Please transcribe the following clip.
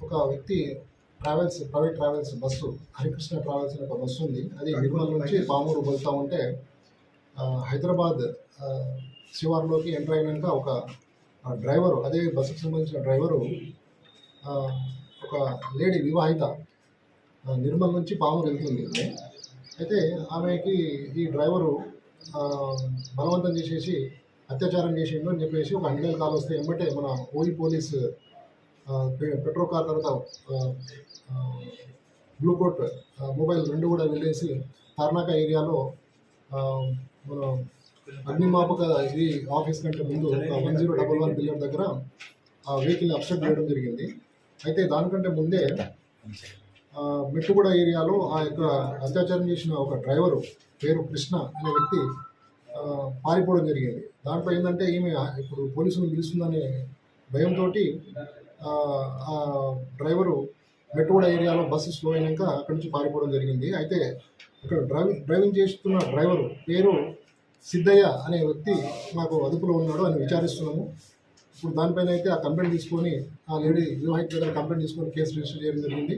ఒక వ్యక్తి private travels bus Harikrishna travels అనే ఒక బస్సు ఉంది. అది నిర్మల్ నుంచి పామూరు వెళ్తూ ఉంటే హైదరాబాద్ శివార్లోకి ఎంటర్ అయినాక ఒక డ్రైవరు, అదే బస్సుకు సంబంధించిన డ్రైవరు ఒక లేడీ వివాహిత నిర్మల్ నుంచి పామూరు వెళ్తుంది. అయితే ఆమెకి ఈ డ్రైవరు బలవంతం చేసేసి అత్యాచారం చేసిండు అని చెప్పేసి ఒక 100 కాల్ వస్తే ఎమ్మటే మన ఓయి పోలీస్ పెట్రోల్ కార్ తర్వాత బ్లూ కోట్ మొబైల్ 2 కూడా వెళ్ళేసి తార్నాక ఏరియాలో మన అగ్నిమాపక ఇది ఆఫీస్ కంటే ముందు 1011 బిలియన్ దగ్గర ఆ వెహికల్ని అబ్స్ట్రక్ట్ చేయడం జరిగింది. అయితే దానికంటే ముందే మెట్టుగూడ ఏరియాలో ఆ యొక్క అత్యాచారం చేసిన ఒక డ్రైవరు పేరు కృష్ణ అనే వ్యక్తి పారిపోవడం జరిగింది. దాంట్లో ఏంటంటే ఈమె ఇప్పుడు పోలీసులు పిలుస్తుందనే భయంతో ఆ డ్రైవరు మెట్టుగూడ ఏరియాలో బస్సు స్లో అయినాక అక్కడి నుంచి పారిపోవడం జరిగింది. అయితే ఇక్కడ డ్రైవింగ్ చేస్తున్న డ్రైవరు పేరు సిద్ధయ్య అనే వ్యక్తి మాకు అదుపులో ఉన్నాడు అని విచారిస్తున్నాము. ఇప్పుడు దానిపైన అయితే ఆ కంప్లైంట్ తీసుకొని ఆ లేడీ వివాహిత దగ్గర కంప్లైంట్ తీసుకొని కేసు రిజిస్టర్ చేయడం జరిగింది.